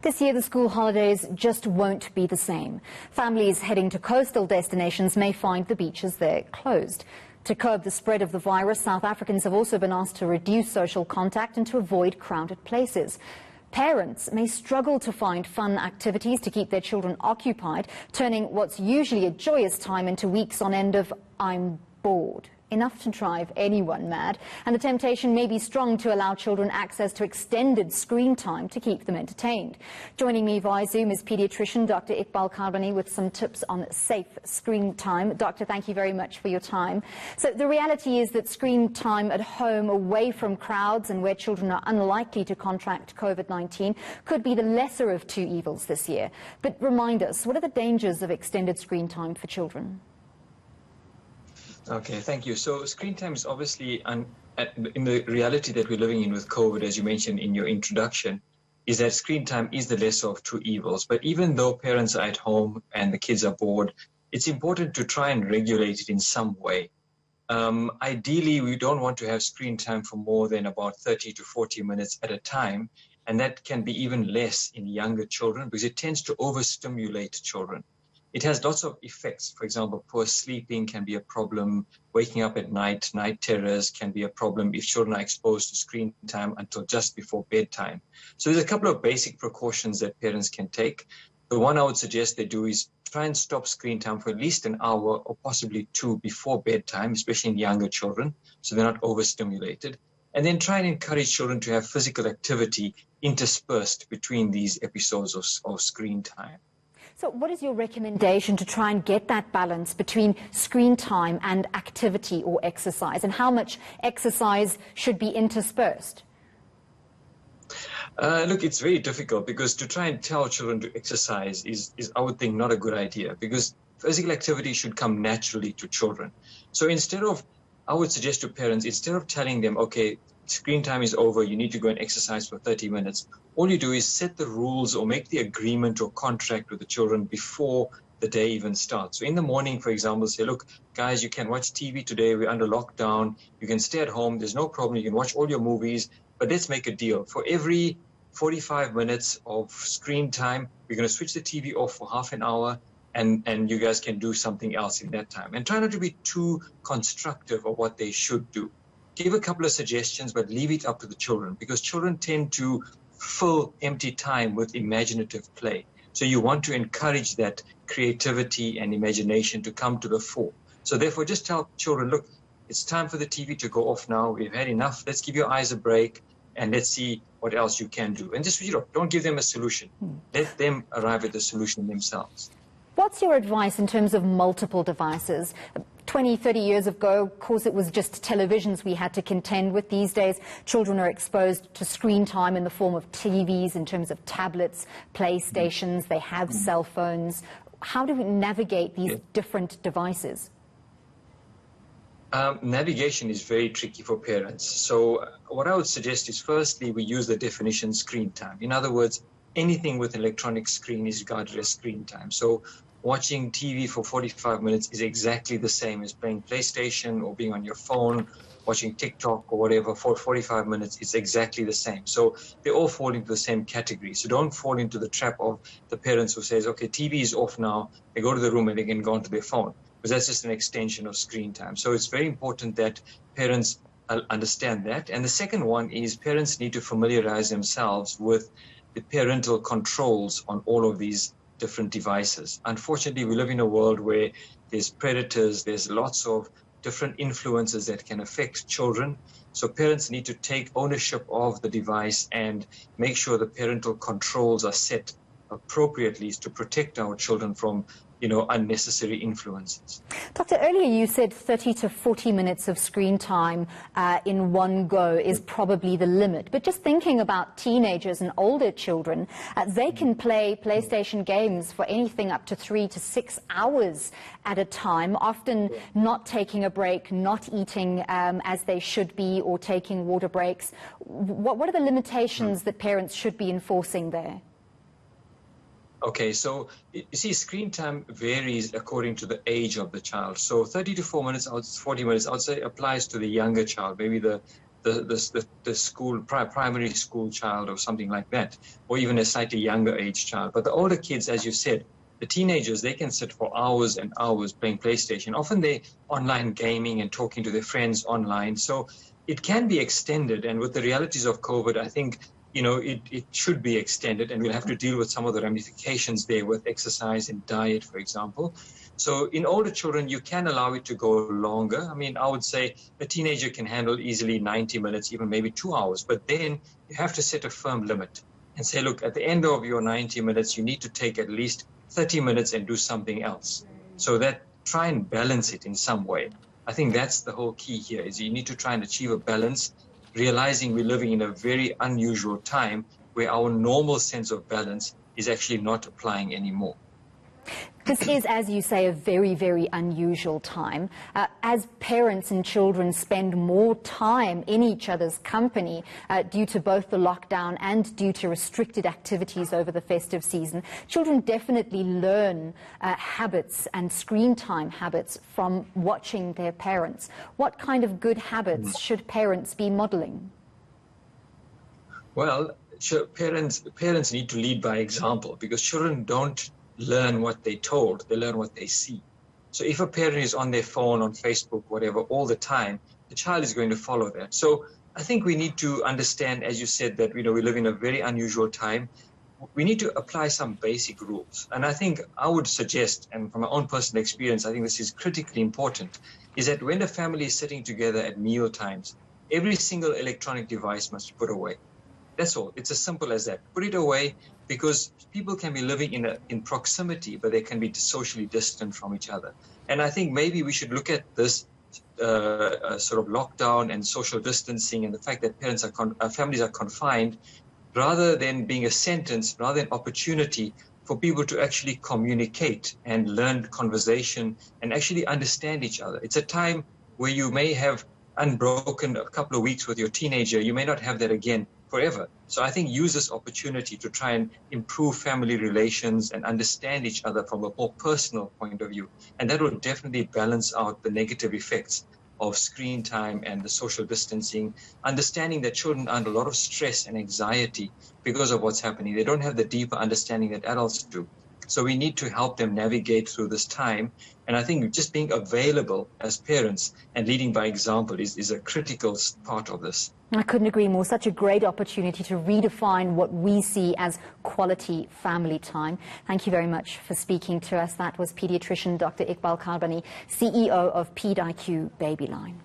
This year, the school holidays just won't be the same. Families heading to coastal destinations may find the beaches there closed. To curb the spread of the virus, South Africans have also been asked to reduce social contact and to avoid crowded places. Parents may struggle to find fun activities to keep their children occupied, turning what's usually a joyous time into weeks on end of "I'm bored." Enough to drive anyone mad, and the temptation may be strong to allow children access to extended screen time to keep them entertained. Joining me via Zoom is Paediatrician Dr Iqbal Karbanee with some tips on safe screen time. Doctor, thank you very much for your time. So the reality is that screen time at home, away from crowds and where children are unlikely to contract COVID-19, could be the lesser of two evils this year. But remind us, what are the dangers of extended screen time for children? Okay, thank you. So screen time is obviously, in the reality that we're living in with COVID, as you mentioned in your introduction, is that screen time is the lesser of two evils. But even though parents are at home and the kids are bored, it's important to try and regulate it in some way. Ideally, we don't want to have screen time for more than about 30 to 40 minutes at a time. And that can be even less in younger children because it tends to overstimulate children. It has lots of effects. For example, poor sleeping can be a problem. Waking up at night, night terrors can be a problem if children are exposed to screen time until just before bedtime. So there's a couple of basic precautions that parents can take. The one I would suggest they do is try and stop screen time for at least an hour or possibly two before bedtime, especially in younger children, so they're not overstimulated. And then try and encourage children to have physical activity interspersed between these episodes of screen time. So what is your recommendation to try and get that balance between screen time and activity or exercise, and how much exercise should be interspersed? Look, it's very difficult because to try and tell children to exercise is, I would think, not a good idea, because physical activity should come naturally to children. So I would suggest to parents, instead of telling them, okay, screen time is over, you need to go and exercise for 30 minutes. All you do is set the rules or make the agreement or contract with the children before the day even starts. So in the morning, for example, say, look, guys, you can watch TV today. We're under lockdown. You can stay at home. There's no problem. You can watch all your movies. But let's make a deal. For every 45 minutes of screen time, we're going to switch the TV off for half an hour, and you guys can do something else in that time. And try not to be too constructive of what they should do. Give a couple of suggestions, but leave it up to the children, because children tend to fill empty time with imaginative play. So you want to encourage that creativity and imagination to come to the fore. So therefore, just tell children, look, it's time for the TV to go off now. We've had enough. Let's give your eyes a break, and let's see what else you can do. And just, don't give them a solution. Let them arrive at the solution themselves. What's your advice in terms of multiple devices? 20, 30 years ago, of course, it was just televisions we had to contend with. These days, children are exposed to screen time in the form of TVs, in terms of tablets, PlayStations, they have cell phones. How do we navigate these different devices? Navigation is very tricky for parents. So what I would suggest is, firstly, we use the definition screen time. In other words, anything with an electronic screen is regarded as screen time. So watching TV for 45 minutes is exactly the same as playing PlayStation or being on your phone, watching TikTok or whatever for 45 minutes. It's exactly the same. So they all fall into the same category. So don't fall into the trap of the parents who says, okay, TV is off now. They go to the room and they can go onto their phone, because that's just an extension of screen time. So it's very important that parents understand that. And the second one is parents need to familiarize themselves with the parental controls on all of these different devices. Unfortunately, we live in a world where there's predators, there's lots of different influences that can affect children. So parents need to take ownership of the device and make sure the parental controls are set appropriately to protect our children from unnecessary influences. Doctor, earlier you said 30 to 40 minutes of screen time in one go is probably the limit. But just thinking about teenagers and older children, they can play PlayStation games for anything up to 3 to 6 hours at a time, often not taking a break, not eating as they should be, or taking water breaks. What are the limitations that parents should be enforcing there? Okay, so you see, screen time varies according to the age of the child. So 30 to 40 minutes, I would say, applies to the younger child, maybe the the school, primary school child or something like that, or even a slightly younger age child. But the older kids, as you said, the teenagers, they can sit for hours and hours playing PlayStation. Often they're online gaming and talking to their friends online. So it can be extended. And with the realities of COVID, I think, it should be extended, and we'll have to deal with some of the ramifications there with exercise and diet, for example. So in older children, you can allow it to go longer. I mean, I would say a teenager can handle easily 90 minutes, even maybe 2 hours. But then you have to set a firm limit and say, look, at the end of your 90 minutes, you need to take at least 30 minutes and do something else. So that try and balance it in some way. I think that's the whole key here, is you need to try and achieve a balance, realizing we're living in a very unusual time where our normal sense of balance is actually not applying anymore. This is, as you say, a very, very unusual time. As parents and children spend more time in each other's company due to both the lockdown and due to restricted activities over the festive season, children definitely learn habits and screen time habits from watching their parents. What kind of good habits should parents be modeling? Well, parents need to lead by example, because children don't learn what they're told, they learn what they see. So if a parent is on their phone, on Facebook, whatever, all the time, the child is going to follow that. So I think we need to understand, as you said, that we live in a very unusual time. We need to apply some basic rules. And I think I would suggest, and from my own personal experience, I think this is critically important, is that when the family is sitting together at meal times, every single electronic device must be put away. That's all. It's as simple as that. Put it away, because people can be living in proximity, but they can be socially distant from each other. And I think maybe we should look at this sort of lockdown and social distancing and the fact that families are confined, rather than being a sentence, rather than opportunity for people to actually communicate and learn conversation and actually understand each other. It's a time where you may have unbroken a couple of weeks with your teenager. You may not have that again forever. So I think use this opportunity to try and improve family relations and understand each other from a more personal point of view. And that will definitely balance out the negative effects of screen time and the social distancing, understanding that children are under a lot of stress and anxiety because of what's happening. They don't have the deeper understanding that adults do. So we need to help them navigate through this time. And I think just being available as parents and leading by example is a critical part of this. I couldn't agree more. Such a great opportunity to redefine what we see as quality family time. Thank you very much for speaking to us. That was Paediatrician Dr Iqbal Karbanee, CEO of PediIQ Babyline.